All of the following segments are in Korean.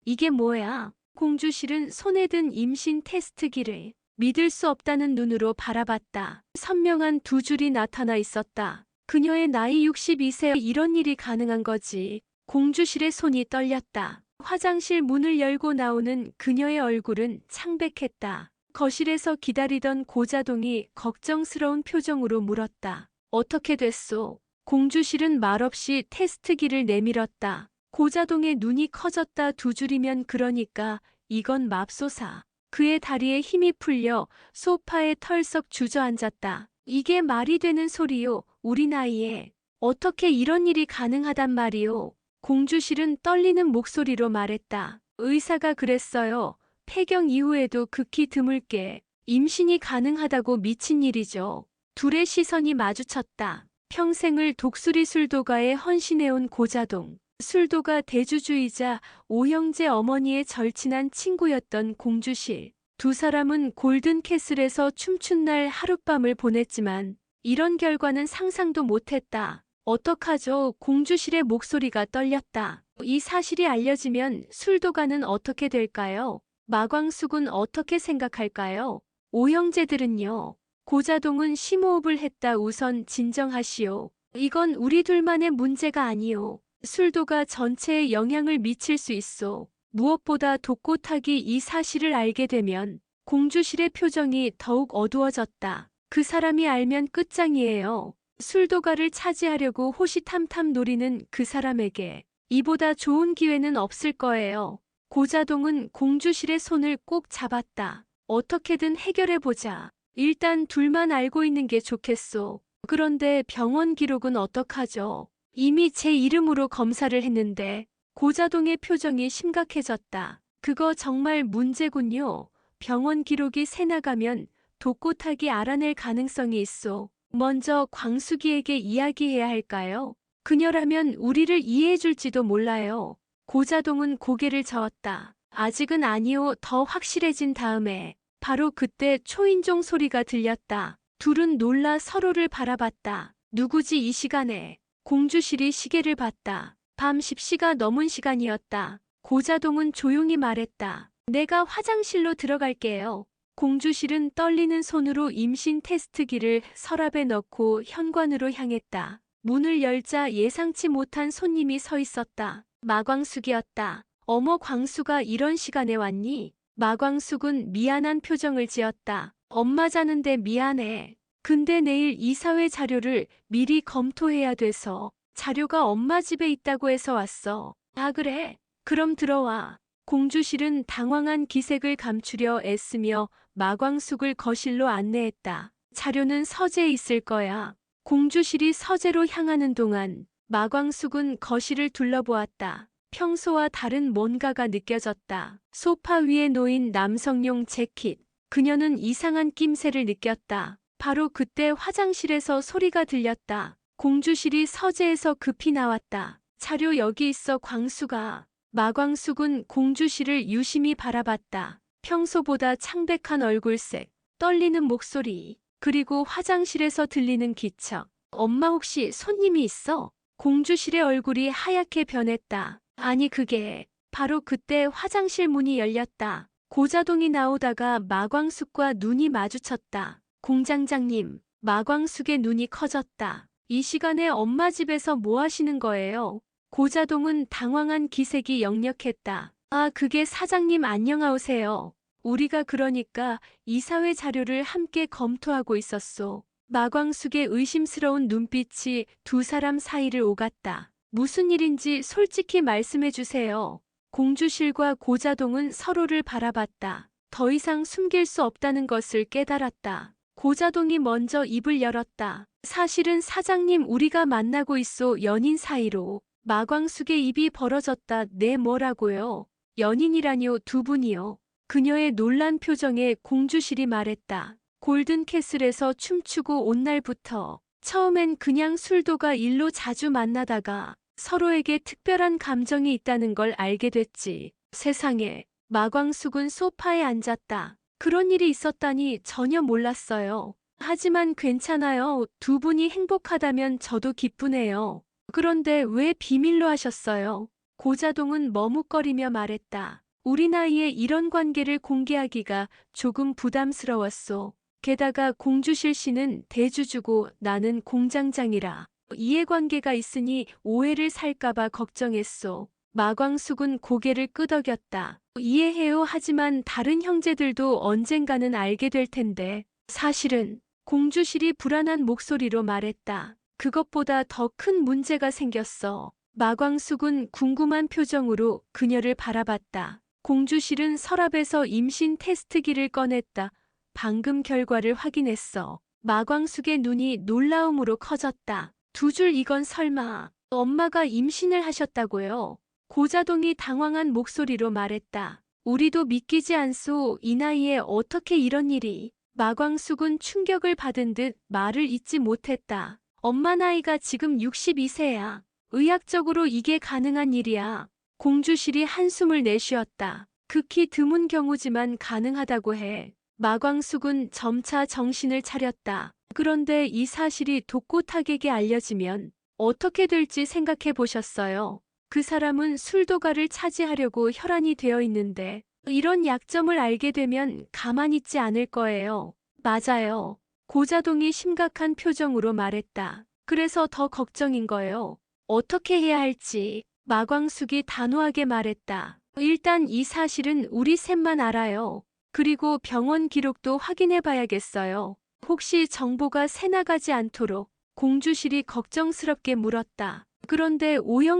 이게 뭐야? 공주실은 손에 든 임신 테스트기를 믿을 수 없다는 눈으로 바라봤다. 선명한 두 줄이 나타나 있었다. 그녀의 나이 62세 이런 일이 가능한 거지. 공주실의 손이 떨렸다. 화장실 문을 열고 나오는 그녀의 얼굴은 창백했다. 거실에서 기다리던 고자동이 걱정스러운 표정으로 물었다. 어떻게 됐소? 공주실은 말없이 테스트기를 내밀었다. 고자동의 눈이 커졌다. 두 줄이면 그러니까 이건 맙소사. 그의 다리에 힘이 풀려 소파에 털썩 주저앉았다. 이게 말이 되는 소리요. 우리 나이에 어떻게 이런 일이 가능하단 말이오. 공주실은 떨리는 목소리로 말했다. 의사가 그랬어요. 폐경 이후에도 극히 드물게 임신이 가능하다고. 미친 일이죠. 둘의 시선이 마주쳤다. 평생을 독수리 술도가에 헌신해온 고자동. 술도가 대주주이자 오형제 어머니의 절친한 친구였던 공주실. 두 사람은 골든캐슬에서 춤춘 날 하룻밤을 보냈지만 이런 결과는 상상도 못했다. 어떡하죠? 공주실의 목소리가 떨렸다. 이 사실이 알려지면 술도가는 어떻게 될까요? 마광숙은 어떻게 생각할까요? 오형제들은요? 고자동은 심호흡을 했다. 우선 진정하시오. 이건 우리 둘만의 문제가 아니오. 술도가 전체에 영향을 미칠 수 있어. 무엇보다 독고탁이 이 사실을 알게 되면 공주실의 표정이 더욱 어두워졌다. 그 사람이 알면 끝장이에요. 술도가를 차지하려고 호시탐탐 노리는 그 사람에게 이보다 좋은 기회는 없을 거예요. 고자동은 공주실의 손을 꼭 잡았다. 어떻게든 해결해보자. 일단 둘만 알고 있는 게 좋겠소. 그런데 병원 기록은 어떡하죠? 이미 제 이름으로 검사를 했는데. 고자동의 표정이 심각해졌다. 그거 정말 문제군요. 병원 기록이 새나가면 독고탁이 알아낼 가능성이 있어. 먼저 광숙이에게 이야기해야 할까요? 그녀라면 우리를 이해해줄지도 몰라요. 고자동은 고개를 저었다. 아직은 아니오. 더 확실해진 다음에. 바로 그때 초인종 소리가 들렸다. 둘은 놀라 서로를 바라봤다. 누구지 이 시간에? 공주실이 시계를 봤다. 밤 10시가 넘은 시간이었다. 고자동은 조용히 말했다. 내가 화장실로 들어갈게요. 공주실은 떨리는 손으로 임신 테스트기를 서랍에 넣고 현관으로 향했다. 문을 열자 예상치 못한 손님이 서 있었다. 마광숙이었다. 어머, 광수가 이런 시간에 왔니? 마광숙은 미안한 표정을 지었다. 엄마 자는데 미안해. 근데 내일 이사회 자료를 미리 검토해야 돼서. 자료가 엄마 집에 있다고 해서 왔어. 아, 그래? 그럼 들어와. 공주실은 당황한 기색을 감추려 애쓰며 마광숙을 거실로 안내했다. 자료는 서재에 있을 거야. 공주실이 서재로 향하는 동안 마광숙은 거실을 둘러보았다. 평소와 다른 뭔가가 느껴졌다. 소파 위에 놓인 남성용 재킷. 그녀는 이상한 낌새를 느꼈다. 바로 그때 화장실에서 소리가 들렸다. 공주실이 서재에서 급히 나왔다. 자료 여기 있어, 광수가. 마광숙은 공주실을 유심히 바라봤다. 평소보다 창백한 얼굴색, 떨리는 목소리, 그리고 화장실에서 들리는 기척. 엄마 혹시 손님이 있어? 공주실의 얼굴이 하얗게 변했다. 아니 그게. 바로 그때 화장실 문이 열렸다. 고자동이 나오다가 마광숙과 눈이 마주쳤다. 공장장님. 마광숙의 눈이 커졌다. 이 시간에 엄마 집에서 뭐 하시는 거예요? 고자동은 당황한 기색이 역력했다. 아, 그게 사장님 안녕하세요. 우리가 그러니까 이사회 자료를 함께 검토하고 있었소. 마광숙의 의심스러운 눈빛이 두 사람 사이를 오갔다. 무슨 일인지 솔직히 말씀해 주세요. 공주실과 고자동은 서로를 바라봤다. 더 이상 숨길 수 없다는 것을 깨달았다. 고자동이 먼저 입을 열었다. 사실은 사장님, 우리가 만나고 있어. 연인 사이로. 마광숙의 입이 벌어졌다. 네, 뭐라고요? 연인이라뇨? 두 분이요. 그녀의 놀란 표정에 공주실이 말했다. 골든캐슬에서 춤추고 온 날부터. 처음엔 그냥 술도가 일로 자주 만나다가 서로에게 특별한 감정이 있다는 걸 알게 됐지. 세상에. 마광숙은 소파에 앉았다. 그런 일이 있었다니 전혀 몰랐어요. 하지만 괜찮아요. 두 분이 행복하다면 저도 기쁘네요. 그런데 왜 비밀로 하셨어요? 고자동은 머뭇거리며 말했다. 우리 나이에 이런 관계를 공개하기가 조금 부담스러웠소. 게다가 공주실 씨는 대주주고 나는 공장장이라 이해관계가 있으니 오해를 살까봐 걱정했소. 마광숙은 고개를 끄덕였다. 이해해요. 하지만 다른 형제들도 언젠가는 알게 될 텐데. 사실은 공주실이 불안한 목소리로 말했다. 그것보다 더 큰 문제가 생겼어. 마광숙은 궁금한 표정으로 그녀를 바라봤다. 공주실은 서랍에서 임신 테스트기를 꺼냈다. 방금 결과를 확인했어. 마광숙의 눈이 놀라움으로 커졌다. 두 줄 이건 설마 엄마가 임신을 하셨다고요? 고자동이 당황한 목소리로 말했다. 우리도 믿기지 않소. 이 나이에 어떻게 이런 일이. 마광숙은 충격을 받은 듯 말을 잇지 못했다. 엄마 나이가 지금 62세야. 의학적으로 이게 가능한 일이야. 공주실이 한숨을 내쉬었다. 극히 드문 경우지만 가능하다고 해. 마광숙은 점차 정신을 차렸다. 그런데 이 사실이 독고탁에게 알려지면 어떻게 될지 생각해 보셨어요? 그 사람은 술도가를 차지하려고 혈안이 되어 있는데 이런 약점을 알게 되면 가만히 있지 않을 거예요. 맞아요. 고자동이 심각한 표정으로 말했다. 그래서 더 걱정인 거예요. 어떻게 해야 할지. 마광숙이 단호하게 말했다. 일단 이 사실은 우리 셋만 알아요. 그리고 병원 기록도 확인해 봐야겠어요. 혹시 정보가 새나가지 않도록. 공주실이 걱정스럽게 물었다. 그런데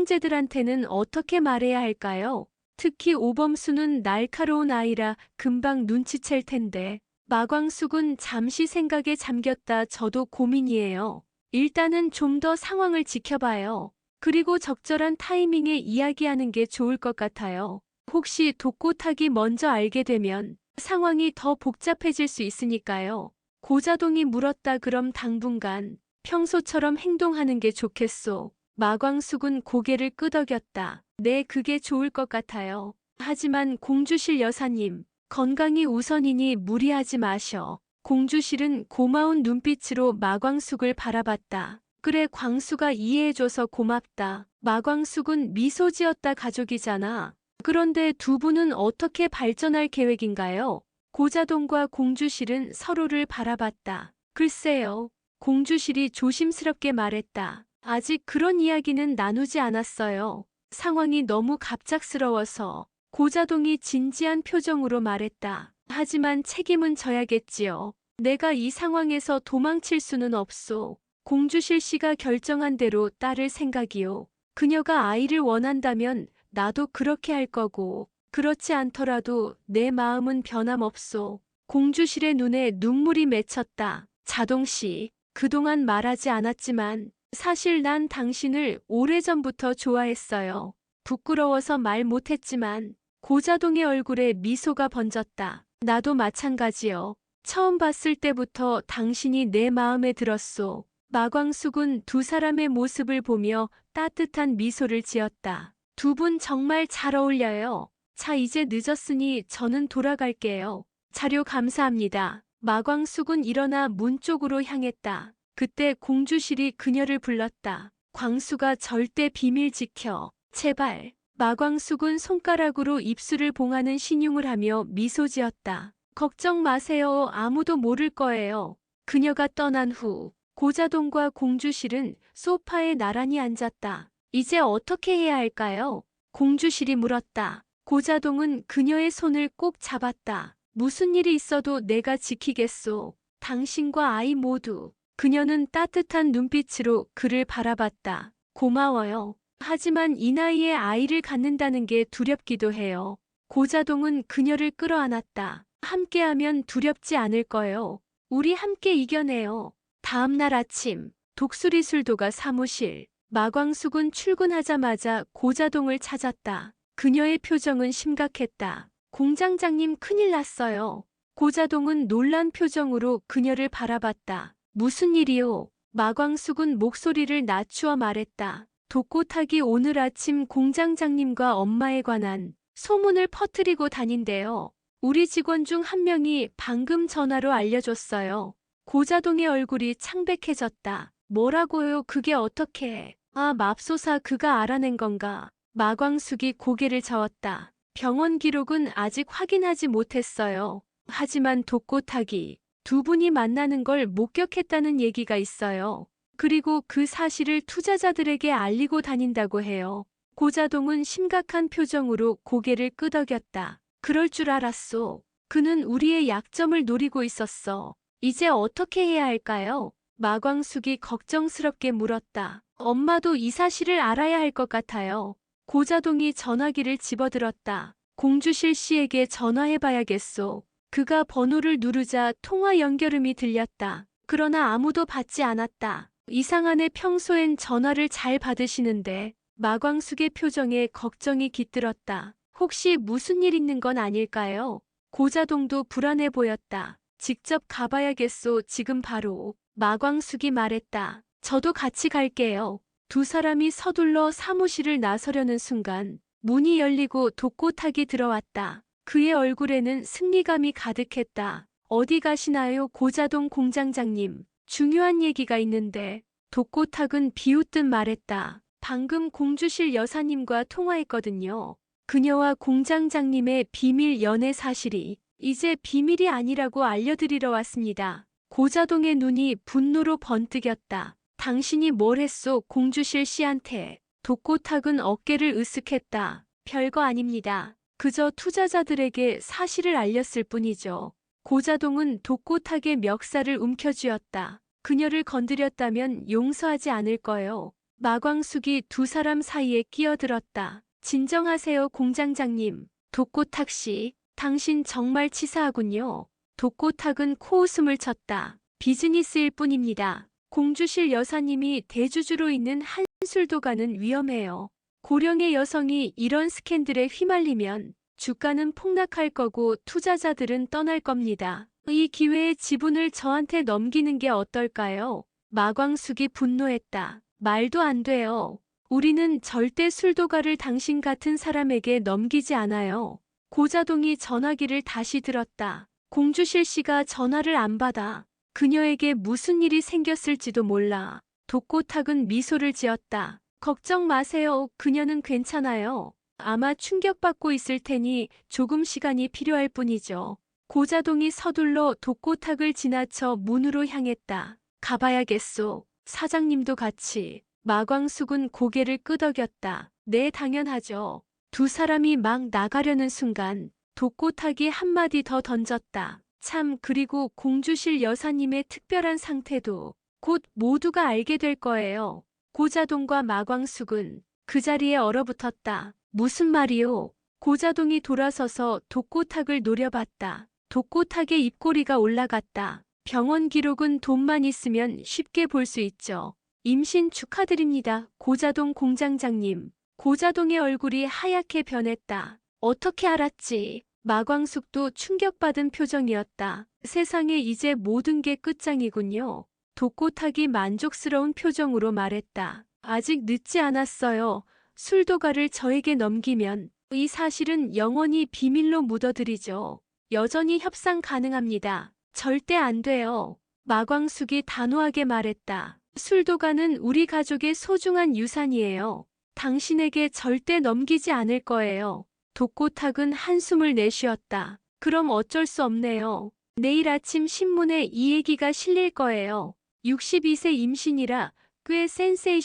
오형제들한테는 어떻게 말해야 할까요? 특히 오범수는 날카로운 아이라 금방 눈치챌 텐데. 마광숙은 잠시 생각에 잠겼다. 저도 고민이에요. 일단은 좀 더 상황을 지켜봐요. 그리고 적절한 타이밍에 이야기하는 게 좋을 것 같아요. 혹시 독고탁이 먼저 알게 되면 상황이 더 복잡해질 수 있으니까요. 고자동이 물었다. 그럼 당분간 평소처럼 행동하는 게 좋겠소. 마광숙은 고개를 끄덕였다. 네, 그게 좋을 것 같아요. 하지만 공주실 여사님, 건강이 우선이니 무리하지 마셔. 공주실은 고마운 눈빛으로 마광숙을 바라봤다. 그래, 광수가 이해해줘서 고맙다. 마광숙은 미소 지었다. 가족이잖아. 그런데 두 분은 어떻게 발전할 계획인가요? 고자동과 공주실은 서로를 바라봤다. 글쎄요. 공주실이 조심스럽게 말했다. 아직 그런 이야기는 나누지 않았어요. 상황이 너무 갑작스러워서. 고자동이 진지한 표정으로 말했다. 하지만 책임은 져야겠지요. 내가 이 상황에서 도망칠 수는 없소. 공주실 씨가 결정한 대로 따를 생각이요. 그녀가 아이를 원한다면 나도 그렇게 할 거고, 그렇지 않더라도 내 마음은 변함없소. 공주실의 눈에 눈물이 맺혔다. 자동씨, 그동안 말하지 않았지만 사실 난 당신을 오래전부터 좋아했어요. 부끄러워서 말 못했지만 고자동의 얼굴에 미소가 번졌다. 나도 마찬가지요. 처음 봤을 때부터 당신이 내 마음에 들었소. 마광숙은 두 사람의 모습을 보며 따뜻한 미소를 지었다. 두 분 정말 잘 어울려요. 자, 이제 늦었으니 저는 돌아갈게요. 자료 감사합니다. 마광숙은 일어나 문 쪽으로 향했다. 그때 공주실이 그녀를 불렀다. 광수가 절대 비밀 지켜. 제발. 마광숙은 손가락으로 입술을 봉하는 신용을 하며 미소 지었다. 걱정 마세요. 아무도 모를 거예요. 그녀가 떠난 후 고자동과 공주실은 소파에 나란히 앉았다. 이제 어떻게 해야 할까요? 공주실이 물었다. 고자동은 그녀의 손을 꼭 잡았다. 무슨 일이 있어도 내가 지키겠소. 당신과 아이 모두. 그녀는 따뜻한 눈빛으로 그를 바라봤다. 고마워요. 하지만 이 나이에 아이를 갖는다는 게 두렵기도 해요. 고자동은 그녀를 끌어안았다. 함께하면 두렵지 않을 거예요. 우리 함께 이겨내요. 다음 날 아침, 독수리 술도가 사무실. 마광숙은 출근하자마자 고자동을 찾았다. 그녀의 표정은 심각했다. 공장장님, 큰일 났어요. 고자동은 놀란 표정으로 그녀를 바라봤다. 무슨 일이요? 마광숙은 목소리를 낮추어 말했다. 독고탁이 오늘 아침 공장장님과 엄마에 관한 소문을 퍼뜨리고 다닌대요. 우리 직원 중 한 명이 방금 전화로 알려줬어요. 고자동의 얼굴이 창백해졌다. 뭐라고요? 그게 어떻게? 아, 맙소사, 그가 알아낸 건가? 마광숙이 고개를 저었다. 병원 기록은 아직 확인하지 못했어요. 하지만 독고타기 두 분이 만나는 걸 목격했다는 얘기가 있어요. 그리고 그 사실을 투자자들에게 알리고 다닌다고 해요. 고자동은 심각한 표정으로 고개를 끄덕였다. 그럴 줄 알았소. 그는 우리의 약점을 노리고 있었어. 이제 어떻게 해야 할까요? 마광숙이 걱정스럽게 물었다. 엄마도 이 사실을 알아야 할 것 같아요. 고자동이 전화기를 집어들었다. 공주실 씨에게 전화해봐야겠소. 그가 번호를 누르자 통화 연결음이 들렸다. 그러나 아무도 받지 않았다. 이상하네. 평소엔 전화를 잘 받으시는데. 마광숙의 표정에 걱정이 깃들었다. 혹시 무슨 일 있는 건 아닐까요? 고자동도 불안해 보였다. 직접 가봐야겠소. 지금 바로. 마광숙이 말했다. 저도 같이 갈게요. 두 사람이 서둘러 사무실을 나서려는 순간 문이 열리고 독고탁이 들어왔다. 그의 얼굴에는 승리감이 가득했다. 어디 가시나요? 고자동 공장장님. 중요한 얘기가 있는데. 독고탁은 비웃듯 말했다. 방금 공주실 여사님과 통화했거든요. 그녀와 공장장님의 비밀 연애 사실이 이제 비밀이 아니라고 알려드리러 왔습니다. 고자동의 눈이 분노로 번뜩였다. 당신이 뭘 했소? 공주실 씨한테. 독고탁은 어깨를 으쓱했다. 별거 아닙니다. 그저 투자자들에게 사실을 알렸을 뿐이죠. 고자동은 독고탁의 멱살을 움켜쥐었다. 그녀를 건드렸다면 용서하지 않을 거예요. 마광숙이 두 사람 사이에 끼어들었다. 진정하세요, 공장장님. 독고탁 씨, 당신 정말 치사하군요. 독고탁은 코웃음을 쳤다. 비즈니스일 뿐입니다. 공주실 여사님이 대주주로 있는 한술도가는 위험해요. 고령의 여성이 이런 스캔들에 휘말리면 주가는 폭락할 거고 투자자들은 떠날 겁니다. 이 기회에 지분을 저한테 넘기는 게 어떨까요? 마광숙이 분노했다. 말도 안 돼요. 우리는 절대 술도가를 당신 같은 사람에게 넘기지 않아요. 고자동이 전화기를 다시 들었다. 공주실 씨가 전화를 안 받아. 그녀에게 무슨 일이 생겼을지도 몰라. 독고탁은 미소를 지었다. 걱정 마세요. 그녀는 괜찮아요. 아마 충격받고 있을 테니 조금 시간이 필요할 뿐이죠. 고자동이 서둘러 독고탁을 지나쳐 문으로 향했다. 가봐야겠소. 사장님도 같이. 마광숙은 고개를 끄덕였다. 네, 당연하죠. 두 사람이 막 나가려는 순간 독고탁이 한마디 더 던졌다. 참, 그리고 공주실 여사님의 특별한 상태도 곧 모두가 알게 될 거예요. 고자동과 마광숙은 그 자리에 얼어붙었다. 무슨 말이오? 고자동이 돌아서서 독고탁을 노려봤다. 독고탁의 입꼬리가 올라갔다. 병원 기록은 돈만 있으면 쉽게 볼 수 있죠. 임신 축하드립니다. 고자동 공장장님. 고자동의 얼굴이 하얗게 변했다. 어떻게 알았지? 마광숙도 충격받은 표정이었다. 세상에 이제 모든 게 끝장이군요. 독고탁이 만족스러운 표정으로 말했다. 아직 늦지 않았어요. 술도가를 저에게 넘기면 이 사실은 영원히 비밀로 묻어드리죠. 여전히 협상 가능합니다. 절대 안 돼요. 마광숙이 단호하게 말했다. 술도가는 우리 가족의 소중한 유산이에요. 당신에게 절대 넘기지 않을 거예요. 독고탁은 한숨을 내쉬었다. 그럼 어쩔 수 없네요. 내일 아침 신문에 이 얘기가 실릴 거예요. 62세 임신이라 꽤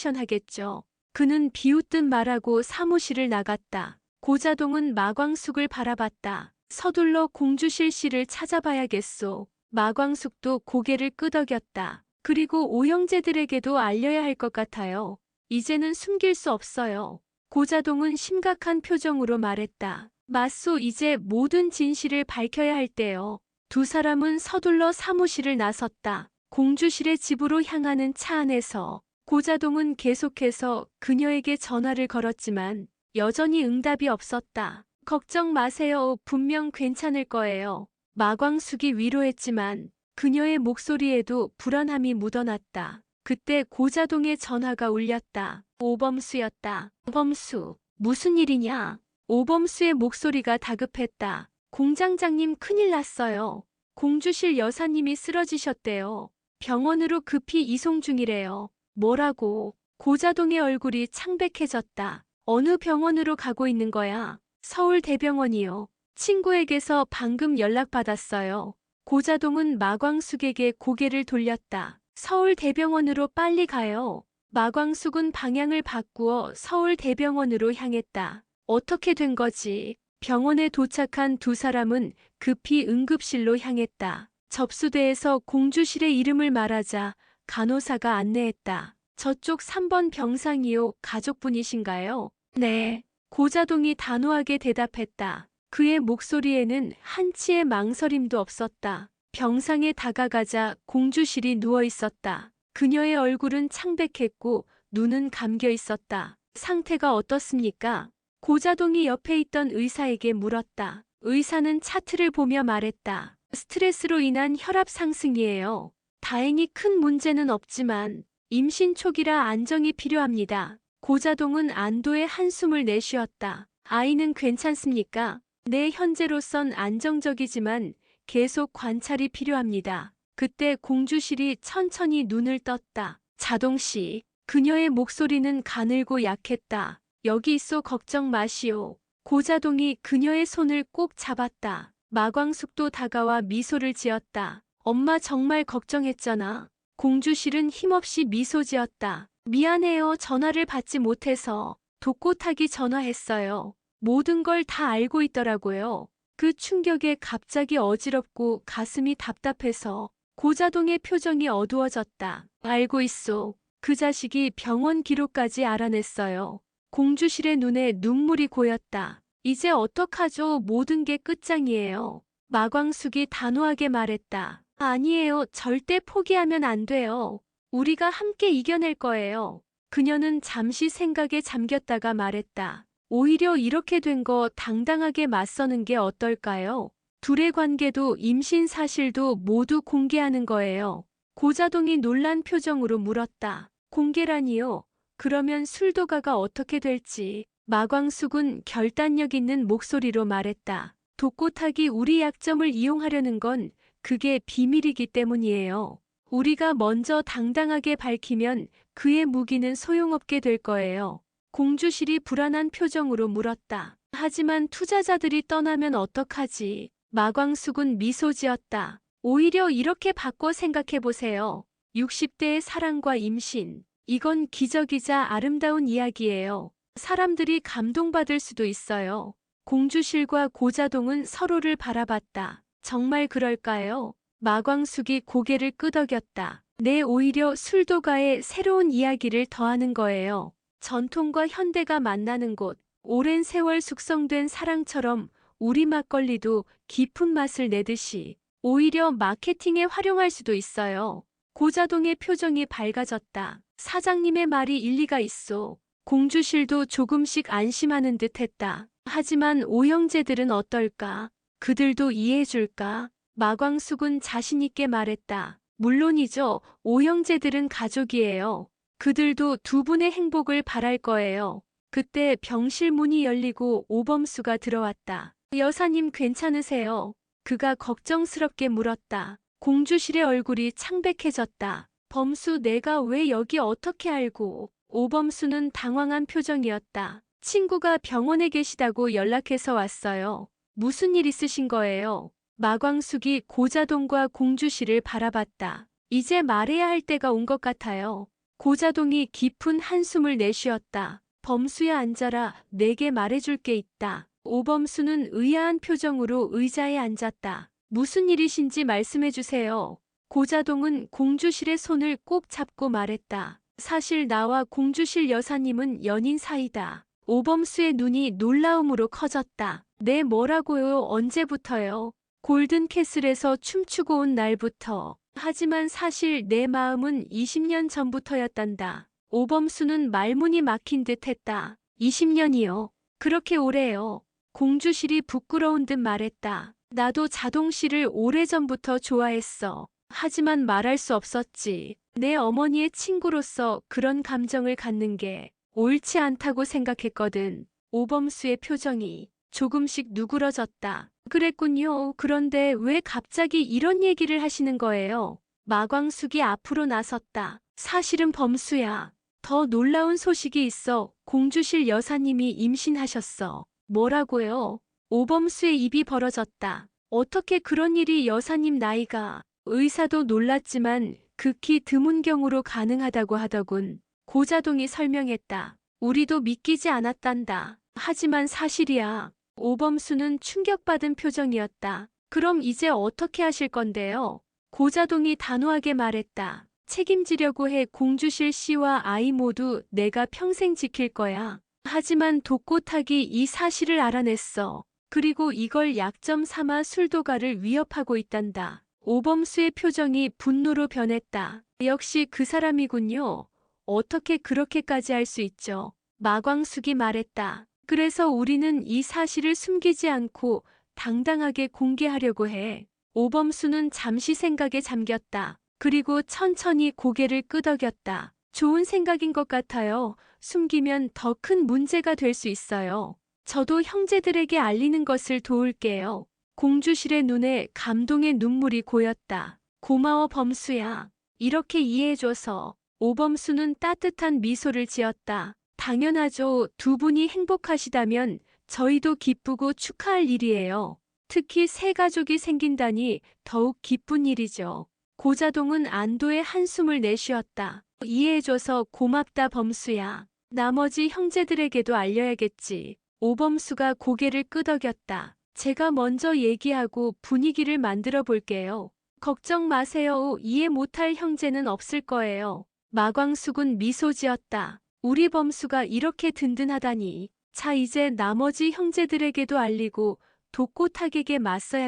센세이션하겠죠. 그는 비웃듯 말하고 사무실을 나갔다. 고자동은 마광숙을 바라봤다. 서둘러 공주실 씨를 찾아봐야겠소. 마광숙도 고개를 끄덕였다. 그리고 오형제들에게도 알려야 할 것 같아요. 이제는 숨길 수 없어요. 고자동은 심각한 표정으로 말했다. 맞소, 이제 모든 진실을 밝혀야 할 때요. 두 사람은 서둘러 사무실을 나섰다. 공주실의 집으로 향하는 차 안에서 고자동은 계속해서 그녀에게 전화를 걸었지만 여전히 응답이 없었다. 걱정 마세요. 분명 괜찮을 거예요. 마광숙이 위로했지만 그녀의 목소리에도 불안함이 묻어났다. 그때 고자동의 전화가 울렸다. 오범수였다. 오범수, 무슨 일이냐? 오범수의 목소리가 다급했다. 공장장님, 큰일 났어요. 공주실 여사님이 쓰러지셨대요. 병원으로 급히 이송 중이래요. 뭐라고? 고자동의 얼굴이 창백해졌다. 어느 병원으로 가고 있는 거야? 서울대병원이요. 친구에게서 방금 연락받았어요. 고자동은 마광숙에게 고개를 돌렸다. 서울대병원으로 빨리 가요. 마광숙은 방향을 바꾸어 서울대병원으로 향했다. 어떻게 된 거지? 병원에 도착한 두 사람은 급히 응급실로 향했다. 접수대에서 공주실의 이름을 말하자 간호사가 안내했다. 저쪽 3번 병상이요. 가족분이신가요? 네. 고자동이 단호하게 대답했다. 그의 목소리에는 한치의 망설임도 없었다. 병상에 다가가자 공주실이 누워 있었다. 그녀의 얼굴은 창백했고 눈은 감겨 있었다. 상태가 어떻습니까? 고자동이 옆에 있던 의사에게 물었다. 의사는 차트를 보며 말했다. 스트레스로 인한 혈압 상승이에요. 다행히 큰 문제는 없지만 임신 초기라 안정이 필요합니다. 고자동은 안도의 한숨을 내쉬었다. 아이는 괜찮습니까? 네, 현재로선 안정적이지만 계속 관찰이 필요합니다. 그때 공주실이 천천히 눈을 떴다. 자동씨. 그녀의 목소리는 가늘고 약했다. 여기 있어, 걱정 마시오. 고자동이 그녀의 손을 꼭 잡았다. 마광숙도 다가와 미소를 지었다. 엄마 정말 걱정했잖아. 공주실은 힘없이 미소 지었다. 미안해요. 전화를 받지 못해서. 독고타기 전화했어요. 모든 걸 다 알고 있더라고요. 그 충격에 갑자기 어지럽고 가슴이 답답해서 고자동의 표정이 어두워졌다. 알고 있소. 그 자식이 병원 기록까지 알아냈어요. 공주실의 눈에 눈물이 고였다. 이제 어떡하죠? 모든 게 끝장이에요. 마광숙이 단호하게 말했다. 아니에요. 절대 포기하면 안 돼요. 우리가 함께 이겨낼 거예요. 그녀는 잠시 생각에 잠겼다가 말했다. 오히려 이렇게 된 거 당당하게 맞서는 게 어떨까요? 둘의 관계도 임신 사실도 모두 공개하는 거예요. 고자동이 놀란 표정으로 물었다. 공개라니요? 그러면 술도가가 어떻게 될지. 마광숙은 결단력 있는 목소리로 말했다. 독고타기 우리 약점을 이용하려는 건 그게 비밀이기 때문이에요. 우리가 먼저 당당하게 밝히면 그의 무기는 소용없게 될 거예요. 공주실이 불안한 표정으로 물었다. 하지만 투자자들이 떠나면 어떡하지? 마광숙은 미소 지었다. 오히려 이렇게 바꿔 생각해보세요. 60대의 사랑과 임신. 이건 기적이자 아름다운 이야기예요. 사람들이 감동받을 수도 있어요. 공주실과 고자동은 서로를 바라봤다. 정말 그럴까요? 마광숙이 고개를 끄덕였다. 네, 오히려 술도가에 새로운 이야기를 더하는 거예요. 전통과 현대가 만나는 곳, 오랜 세월 숙성된 사랑처럼 우리 막걸리도 깊은 맛을 내듯이 오히려 마케팅에 활용할 수도 있어요. 고자동의 표정이 밝아졌다. 사장님의 말이 일리가 있어. 공주실도 조금씩 안심하는 듯 했다. 하지만 오형제들은 어떨까? 그들도 이해해줄까? 마광숙은 자신있게 말했다. 물론이죠. 오형제들은 가족이에요. 그들도 두 분의 행복을 바랄 거예요. 그때 병실 문이 열리고 오범수가 들어왔다. 여사님 괜찮으세요? 그가 걱정스럽게 물었다. 공주실의 얼굴이 창백해졌다. 범수, 내가 왜 여기 어떻게 알고? 오범수는 당황한 표정이었다. 친구가 병원에 계시다고 연락해서 왔어요. 무슨 일 있으신 거예요? 마광숙이 고자동과 공주실을 바라봤다. 이제 말해야 할 때가 온 것 같아요. 고자동이 깊은 한숨을 내쉬었다. 범수야, 앉아라. 내게 말해줄 게 있다. 오범수는 의아한 표정으로 의자에 앉았다. 무슨 일이신지 말씀해주세요. 고자동은 공주실의 손을 꼭 잡고 말했다. 사실 나와 공주실 여사님은 연인 사이다. 오범수의 눈이 놀라움으로 커졌다. 네, 뭐라고요? 언제부터요? 골든캐슬에서 춤추고 온 날부터. 하지만 사실 내 마음은 20년 전부터였단다. 오범수는 말문이 막힌 듯 했다. 20년이요? 그렇게 오래요. 공주실이 부끄러운 듯 말했다. 나도 자동씨를 오래전부터 좋아했어. 하지만 말할 수 없었지. 내 어머니의 친구로서 그런 감정을 갖는 게 옳지 않다고 생각했거든. 오범수의 표정이 조금씩 누그러졌다. 그랬군요. 그런데 왜 갑자기 이런 얘기를 하시는 거예요? 마광숙이 앞으로 나섰다. 사실은 범수야. 더 놀라운 소식이 있어. 공주실 여사님이 임신하셨어. 뭐라고요? 오범수의 입이 벌어졌다. 어떻게 그런 일이 여사님 나이가. 의사도 놀랐지만 극히 드문 경우로 가능하다고 하더군. 고자동이 설명했다. 우리도 믿기지 않았단다. 하지만 사실이야. 오범수는 충격받은 표정이었다. 그럼 이제 어떻게 하실 건데요? 고자동이 단호하게 말했다. 책임지려고 해. 공주실 씨와 아이 모두 내가 평생 지킬 거야. 하지만 독고탁이 이 사실을 알아냈어. 그리고 이걸 약점 삼아 술도가를 위협하고 있단다. 오범수의 표정이 분노로 변했다. 역시 그 사람이군요. 어떻게 그렇게까지 할 수 있죠? 마광숙이 말했다. 그래서 우리는 이 사실을 숨기지 않고 당당하게 공개하려고 해. 오범수는 잠시 생각에 잠겼다. 그리고 천천히 고개를 끄덕였다. 좋은 생각인 것 같아요. 숨기면 더 큰 문제가 될 수 있어요. 저도 형제들에게 알리는 것을 도울게요. 공주실의 눈에 감동의 눈물이 고였다. 고마워 범수야. 이렇게 이해해줘서. 오범수는 따뜻한 미소를 지었다. 당연하죠. 두 분이 행복하시다면 저희도 기쁘고 축하할 일이에요. 특히 새 가족이 생긴다니 더욱 기쁜 일이죠. 고자동은 안도의 한숨을 내쉬었다. 이해해줘서 고맙다 범수야. 나머지 형제들에게도 알려야겠지. 오범수가 고개를 끄덕였다. 제가 먼저 얘기하고 분위기를 만들어 볼게요. 걱정 마세요. 이해 못할 형제는 없을 거예요. 마광숙은 미소 지었다. 우리 범수가 이렇게 든든하다니. 자, 이제 나머지 형제들에게도 알리고 독고탁에게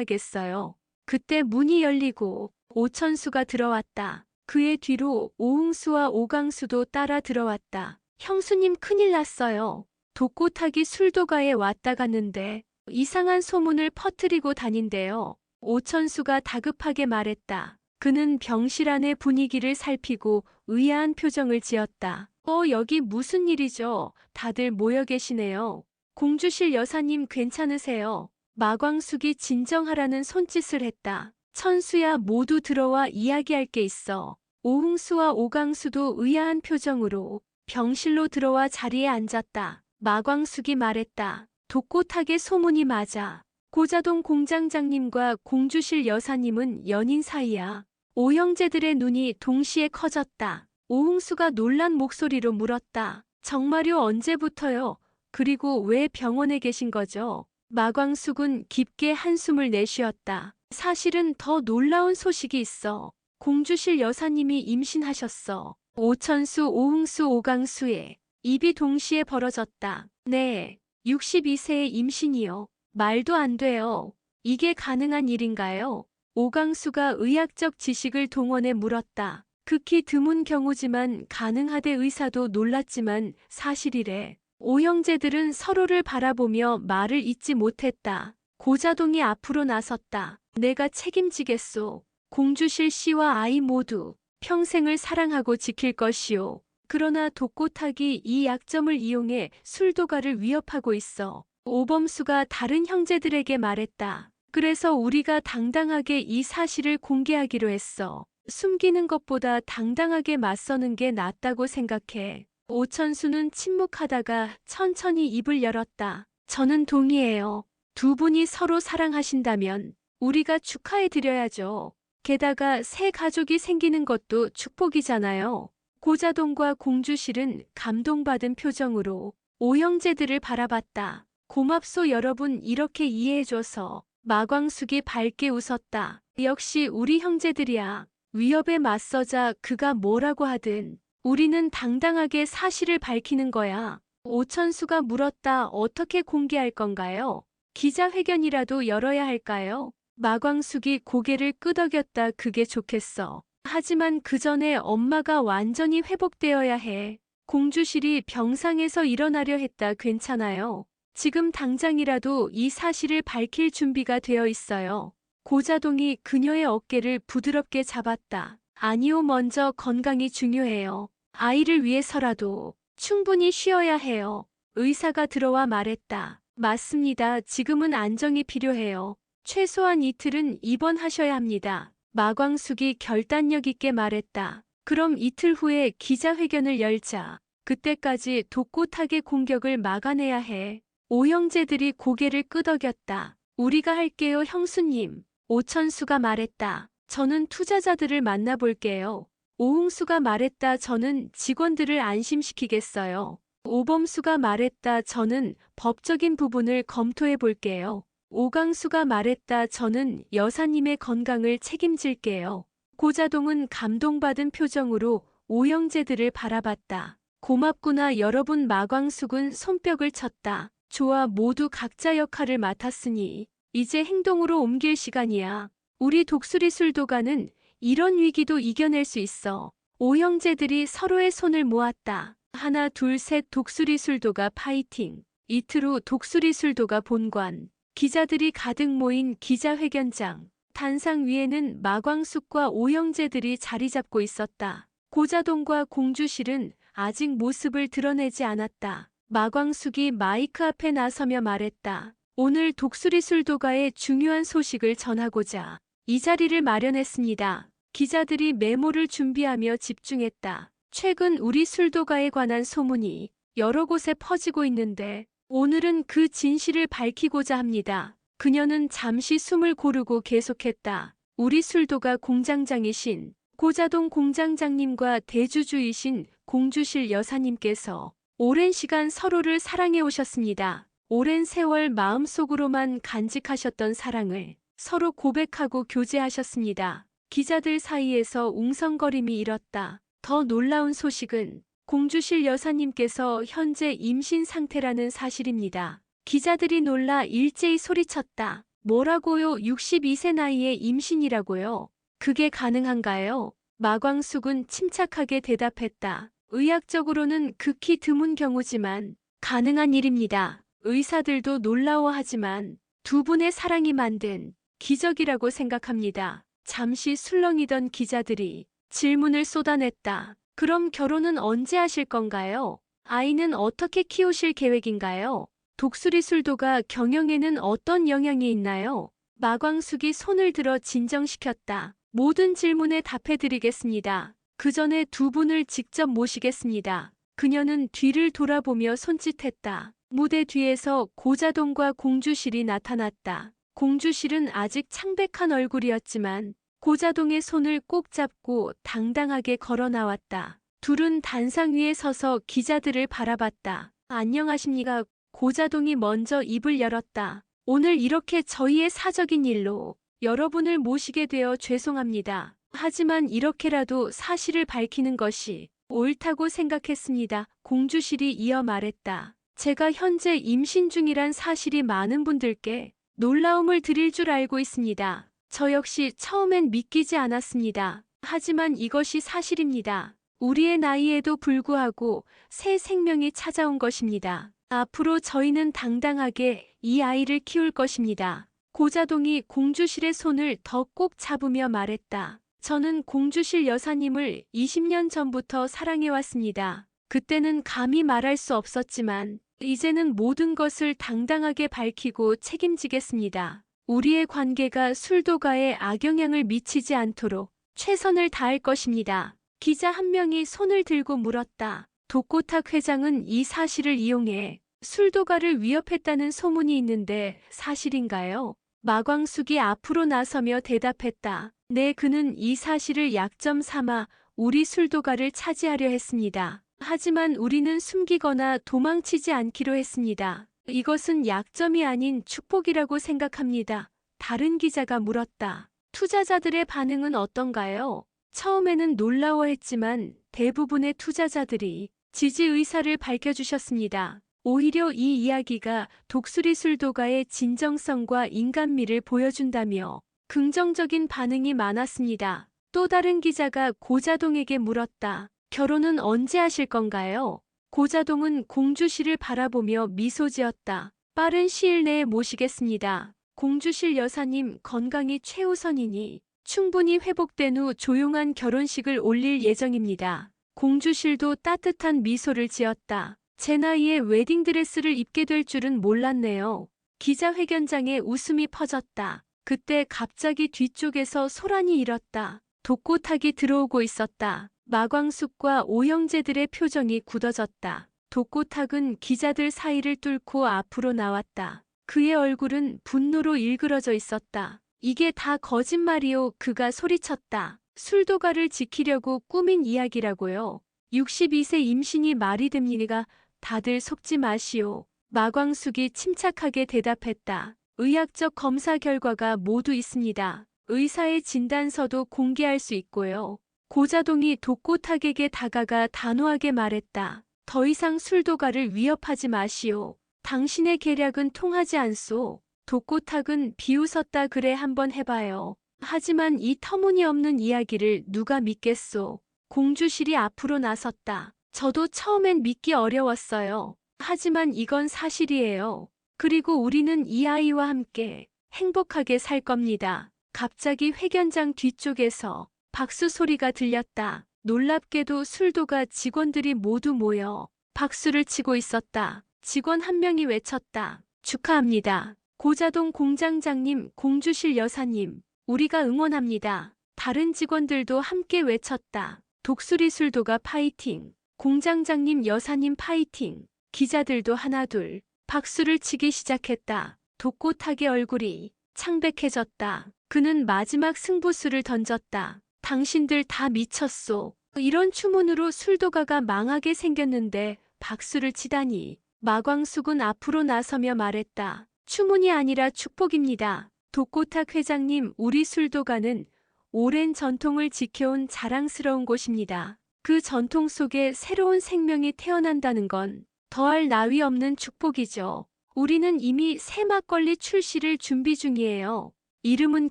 맞서야겠어요. 그때 문이 열리고 오천수가 들어왔다. 그의 뒤로 오흥수와 오강수도 따라 들어왔다. 형수님 큰일 났어요. 독고탁이 술도가에 왔다 갔는데 이상한 소문을 퍼뜨리고 다닌대요. 오천수가 다급하게 말했다. 그는 병실 안의 분위기를 살피고 의아한 표정을 지었다. 여기 무슨 일이죠? 다들 모여 계시네요. 공주실 여사님 괜찮으세요? 마광숙이 진정하라는 손짓을 했다. 천수야 모두 들어와 이야기할 게 있어. 오흥수와 오강수도 의아한 표정으로 병실로 들어와 자리에 앉았다. 마광숙이 말했다. 독고탁의 소문이 맞아. 고자동 공장장님과 공주실 여사님은 연인 사이야. 오형제들의 눈이 동시에 커졌다. 오흥수가 놀란 목소리로 물었다. 정말요? 언제부터요? 그리고 왜 병원에 계신 거죠? 마광숙은 깊게 한숨을 내쉬었다. 사실은 더 놀라운 소식이 있어. 공주실 여사님이 임신하셨어. 오천수, 오흥수, 오강수의 입이 동시에 벌어졌다. 네, 62세의 임신이요. 말도 안 돼요. 이게 가능한 일인가요? 오강수가 의학적 지식을 동원해 물었다. 극히 드문 경우지만 가능하대. 의사도 놀랐지만 사실이래. 오형제들은 서로를 바라보며 말을 잇지 못했다. 고자동이 앞으로 나섰다. 내가 책임지겠소. 공주실 씨와 아이 모두 평생을 사랑하고 지킬 것이오. 그러나 독고탁이 이 약점을 이용해 술도가를 위협하고 있어. 오범수가 다른 형제들에게 말했다. 그래서 우리가 당당하게 이 사실을 공개하기로 했어. 숨기는 것보다 당당하게 맞서는 게 낫다고 생각해. 오천수는 침묵하다가 천천히 입을 열었다. 저는 동의해요. 두 분이 서로 사랑하신다면 우리가 축하해 드려야죠. 게다가 새 가족이 생기는 것도 축복이잖아요. 고자동과 공주실은 감동받은 표정으로 오형제들을 바라봤다. 고맙소 여러분 이렇게 이해해줘서. 마광숙이 밝게 웃었다. 역시 우리 형제들이야. 위협에 맞서자. 그가 뭐라고 하든 우리는 당당하게 사실을 밝히는 거야. 오천수가 물었다. 어떻게 공개할 건가요? 기자회견이라도 열어야 할까요? 마광숙이 고개를 끄덕였다. 그게 좋겠어. 하지만 그 전에 엄마가 완전히 회복되어야 해. 공주실이 병상에서 일어나려 했다. 괜찮아요. 지금 당장이라도 이 사실을 밝힐 준비가 되어 있어요. 고자동이 그녀의 어깨를 부드럽게 잡았다. 아니요, 먼저 건강이 중요해요. 아이를 위해서라도 충분히 쉬어야 해요. 의사가 들어와 말했다. 맞습니다. 지금은 안정이 필요해요. 최소한 이틀은 입원하셔야 합니다. 마광숙이 결단력 있게 말했다. 그럼 이틀 후에 기자회견을 열자. 그때까지 독고탁의 공격을 막아내야 해. 오형제들이 고개를 끄덕였다. 우리가 할게요, 형수님. 오천수가 말했다. 저는 투자자들을 만나볼게요. 오홍수가 말했다. 저는 직원들을 안심시키겠어요. 오범수가 말했다. 저는 법적인 부분을 검토해 볼게요. 오강수가 말했다. 저는 여사님의 건강을 책임질게요. 고자동은 감동받은 표정으로 오형제들을 바라봤다. 고맙구나 여러분. 마광숙은 손뼉을 쳤다. 좋아, 모두 각자 역할을 맡았으니 이제 행동으로 옮길 시간이야. 우리 독수리술도가는 이런 위기도 이겨낼 수 있어. 오형제들이 서로의 손을 모았다. 하나 둘 셋. 독수리술도가 파이팅. 이틀 후 독수리술도가 본관. 기자들이 가득 모인 기자회견장. 단상 위에는 마광숙과 오형제들이 자리 잡고 있었다. 고자동과 공주실은 아직 모습을 드러내지 않았다. 마광숙이 마이크 앞에 나서며 말했다. 오늘 독수리술도가의 중요한 소식을 전하고자 이 자리를 마련했습니다. 기자들이 메모를 준비하며 집중했다. 최근 우리 술도가에 관한 소문이 여러 곳에 퍼지고 있는데 오늘은 그 진실을 밝히고자 합니다. 그녀는 잠시 숨을 고르고 계속했다. 우리 술도가 공장장이신 고자동 공장장님과 대주주이신 공주실 여사님께서 오랜 시간 서로를 사랑해 오셨습니다. 오랜 세월 마음속으로만 간직하셨던 사랑을 서로 고백하고 교제하셨습니다. 기자들 사이에서 웅성거림이 일었다. 더 놀라운 소식은 공주실 여사님께서 현재 임신 상태라는 사실입니다. 기자들이 놀라 일제히 소리쳤다. 뭐라고요? 62세 나이에 임신이라고요? 그게 가능한가요? 마광숙은 침착하게 대답했다. 의학적으로는 극히 드문 경우지만 가능한 일입니다. 의사들도 놀라워하지만 두 분의 사랑이 만든 기적이라고 생각합니다. 잠시 술렁이던 기자들이 질문을 쏟아냈다. 그럼 결혼은 언제 하실 건가요? 아이는 어떻게 키우실 계획인가요? 독수리술도가 경영에는 어떤 영향이 있나요? 마광숙이 손을 들어 진정시켰다. 모든 질문에 답해드리겠습니다. 그 전에 두 분을 직접 모시겠습니다. 그녀는 뒤를 돌아보며 손짓했다. 무대 뒤에서 고자동과 공주실이 나타났다. 공주실은 아직 창백한 얼굴이었지만 고자동의 손을 꼭 잡고 당당하게 걸어 나왔다. 둘은 단상 위에 서서 기자들을 바라봤다. 안녕하십니까? 고자동이 먼저 입을 열었다. 오늘 이렇게 저희의 사적인 일로 여러분을 모시게 되어 죄송합니다. 하지만 이렇게라도 사실을 밝히는 것이 옳다고 생각했습니다. 공주실이 이어 말했다. 제가 현재 임신 중이란 사실이 많은 분들께 놀라움을 드릴 줄 알고 있습니다. 저 역시 처음엔 믿기지 않았습니다. 하지만 이것이 사실입니다. 우리의 나이에도 불구하고 새 생명이 찾아온 것입니다. 앞으로 저희는 당당하게 이 아이를 키울 것입니다. 고자동이 공주실의 손을 더 꼭 잡으며 말했다. 저는 공주실 여사님을 20년 전부터 사랑해왔습니다. 그때는 감히 말할 수 없었지만 이제는 모든 것을 당당하게 밝히고 책임지겠습니다. 우리의 관계가 술도가에 악영향을 미치지 않도록 최선을 다할 것입니다. 기자 한 명이 손을 들고 물었다. 독고탁 회장은 이 사실을 이용해 술도가를 위협했다는 소문이 있는데 사실인가요? 마광숙이 앞으로 나서며 대답했다. 네, 그는 이 사실을 약점 삼아 우리 술도가를 차지하려 했습니다. 하지만 우리는 숨기거나 도망치지 않기로 했습니다. 이것은 약점이 아닌 축복이라고 생각합니다. 다른 기자가 물었다. 투자자들의 반응은 어떤가요? 처음에는 놀라워했지만 대부분의 투자자들이 지지 의사를 밝혀주셨습니다. 오히려 이 이야기가 독수리술도가의 진정성과 인간미를 보여준다며 긍정적인 반응이 많았습니다. 또 다른 기자가 고자동에게 물었다. 결혼은 언제 하실 건가요? 고자동은 공주실을 바라보며 미소 지었다. 빠른 시일 내에 모시겠습니다. 공주실 여사님 건강이 최우선이니 충분히 회복된 후 조용한 결혼식을 올릴 예정입니다. 공주실도 따뜻한 미소를 지었다. 제 나이에 웨딩드레스를 입게 될 줄은 몰랐네요. 기자회견장에 웃음이 퍼졌다. 그때 갑자기 뒤쪽에서 소란이 일었다. 독고탁이 들어오고 있었다. 마광숙과 오형제들의 표정이 굳어졌다. 독고탁은 기자들 사이를 뚫고 앞으로 나왔다. 그의 얼굴은 분노로 일그러져 있었다. 이게 다 거짓말이요. 그가 소리쳤다. 술도가를 지키려고 꾸민 이야기라고요. 62세 임신이 말이 됩니까? 다들 속지 마시오. 마광숙이 침착하게 대답했다. 의학적 검사 결과가 모두 있습니다. 의사의 진단서도 공개할 수 있고요. 고자동이 독고탁에게 다가가 단호하게 말했다. 더 이상 술도가를 위협하지 마시오. 당신의 계략은 통하지 않소. 독고탁은 비웃었다. 그래 한번 해봐요. 하지만 이 터무니없는 이야기를 누가 믿겠소. 공주실이 앞으로 나섰다. 저도 처음엔 믿기 어려웠어요. 하지만 이건 사실이에요. 그리고 우리는 이 아이와 함께 행복하게 살 겁니다. 갑자기 회견장 뒤쪽에서 박수 소리가 들렸다. 놀랍게도 술도가 직원들이 모두 모여 박수를 치고 있었다. 직원 한 명이 외쳤다. 축하합니다. 고자동 공장장님, 공주실 여사님, 우리가 응원합니다. 다른 직원들도 함께 외쳤다. 독수리 술도가 파이팅. 공장장님 여사님 파이팅. 기자들도 하나둘 박수를 치기 시작했다. 독고탁의 얼굴이 창백해졌다. 그는 마지막 승부수를 던졌다. 당신들 다 미쳤소. 이런 추문으로 술도가가 망하게 생겼는데 박수를 치다니. 마광숙은 앞으로 나서며 말했다. 추문이 아니라 축복입니다. 독고탁 회장님, 우리 술도가는 오랜 전통을 지켜온 자랑스러운 곳입니다. 그 전통 속에 새로운 생명이 태어난다는 건 더할 나위 없는 축복이죠. 우리는 이미 새 막걸리 출시를 준비 중이에요. 이름은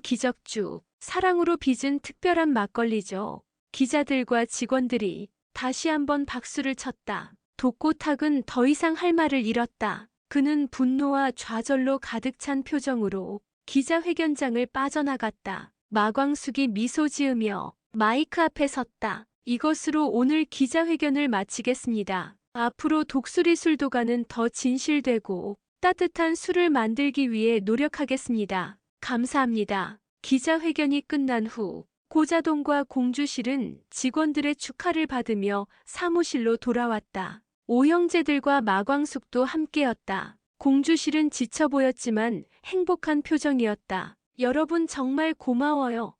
기적주, 사랑으로 빚은 특별한 막걸리죠. 기자들과 직원들이 다시 한번 박수를 쳤다. 독고탁은 더 이상 할 말을 잃었다. 그는 분노와 좌절로 가득 찬 표정으로 기자회견장을 빠져나갔다. 마광숙이 미소 지으며 마이크 앞에 섰다. 이것으로 오늘 기자회견을 마치겠습니다. 앞으로 독수리 술도가는 더 진실되고 따뜻한 술을 만들기 위해 노력하겠습니다. 감사합니다. 기자회견이 끝난 후 고자동과 공주실은 직원들의 축하를 받으며 사무실로 돌아왔다. 오형제들과 마광숙도 함께였다. 공주실은 지쳐 보였지만 행복한 표정이었다. 여러분 정말 고마워요.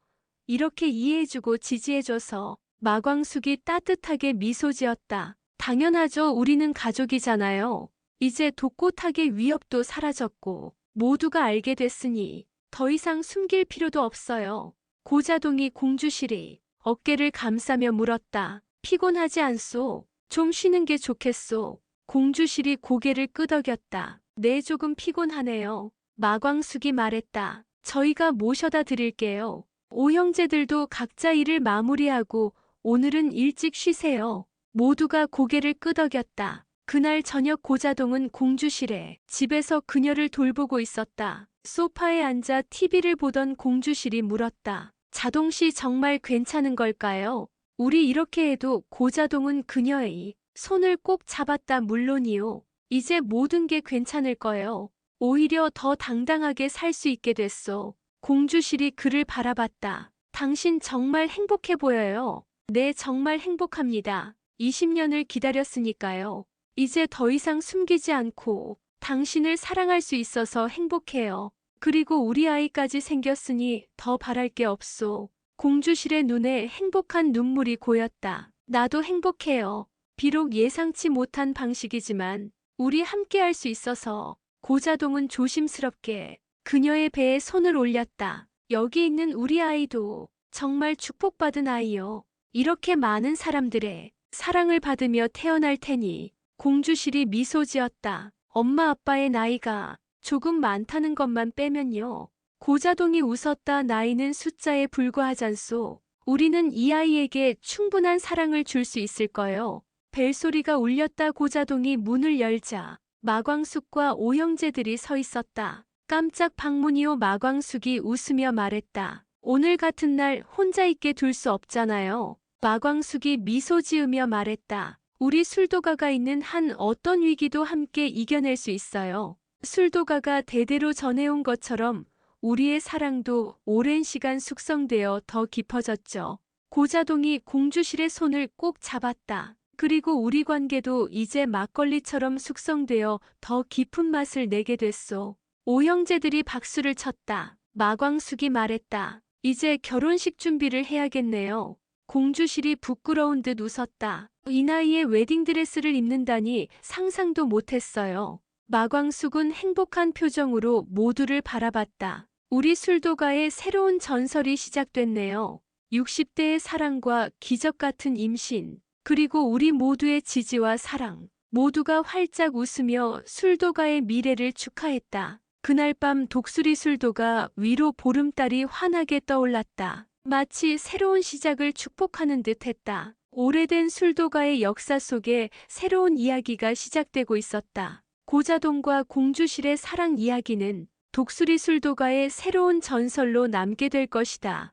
이렇게 이해해주고 지지해줘서. 마광숙이 따뜻하게 미소 지었다. 당연하죠. 우리는 가족이잖아요. 이제 독고탁의 위협도 사라졌고 모두가 알게 됐으니 더 이상 숨길 필요도 없어요. 고자동이 공주실이 어깨를 감싸며 물었다. 피곤하지 않소? 좀 쉬는 게 좋겠소. 공주실이 고개를 끄덕였다. 네, 조금 피곤하네요. 마광숙이 말했다. 저희가 모셔다 드릴게요. 오형제들도 각자 일을 마무리하고 오늘은 일찍 쉬세요. 모두가 고개를 끄덕였다. 그날 저녁 고자동은 공주실에 집에서 그녀를 돌보고 있었다. 소파에 앉아 TV를 보던 공주실이 물었다. 자동씨 정말 괜찮은 걸까요? 우리 이렇게 해도. 고자동은 그녀의 손을 꼭 잡았다. 물론이요. 이제 모든 게 괜찮을 거예요. 오히려 더 당당하게 살 수 있게 됐어. 공주실이 그를 바라봤다. 당신 정말 행복해 보여요. 네, 정말 행복합니다. 20년을 기다렸으니까요. 이제 더 이상 숨기지 않고 당신을 사랑할 수 있어서 행복해요. 그리고 우리 아이까지 생겼으니 더 바랄 게 없소. 공주실의 눈에 행복한 눈물이 고였다. 나도 행복해요. 비록 예상치 못한 방식이지만 우리 함께 할 수 있어서. 고자동은 조심스럽게 그녀의 배에 손을 올렸다. 여기 있는 우리 아이도 정말 축복받은 아이요. 이렇게 많은 사람들의 사랑을 받으며 태어날 테니. 공주실이 미소 지었다. 엄마 아빠의 나이가 조금 많다는 것만 빼면요. 고자동이 웃었다. 나이는 숫자에 불과하잖소. 우리는 이 아이에게 충분한 사랑을 줄 수 있을 거요. 벨소리가 울렸다. 고자동이 문을 열자 마광숙과 오형제들이 서 있었다. 깜짝 방문이요. 마광숙이 웃으며 말했다. 오늘 같은 날 혼자 있게 둘 수 없잖아요. 마광숙이 미소 지으며 말했다. 우리 술도가가 있는 한 어떤 위기도 함께 이겨낼 수 있어요. 술도가가 대대로 전해온 것처럼 우리의 사랑도 오랜 시간 숙성되어 더 깊어졌죠. 고자동이 공주실의 손을 꼭 잡았다. 그리고 우리 관계도 이제 막걸리처럼 숙성되어 더 깊은 맛을 내게 됐소. 오형제들이 박수를 쳤다. 마광숙이 말했다. 이제 결혼식 준비를 해야겠네요. 공주실이 부끄러운 듯 웃었다. 이 나이에 웨딩드레스를 입는다니 상상도 못했어요. 마광숙은 행복한 표정으로 모두를 바라봤다. 우리 술도가의 새로운 전설이 시작됐네요. 60대의 사랑과 기적 같은 임신, 그리고 우리 모두의 지지와 사랑. 모두가 활짝 웃으며 술도가의 미래를 축하했다. 그날 밤 독수리 술도가 위로 보름달이 환하게 떠올랐다. 마치 새로운 시작을 축복하는 듯 했다. 오래된 술도가의 역사 속에 새로운 이야기가 시작되고 있었다. 고자동과 공주실의 사랑 이야기는 독수리 술도가의 새로운 전설로 남게 될 것이다.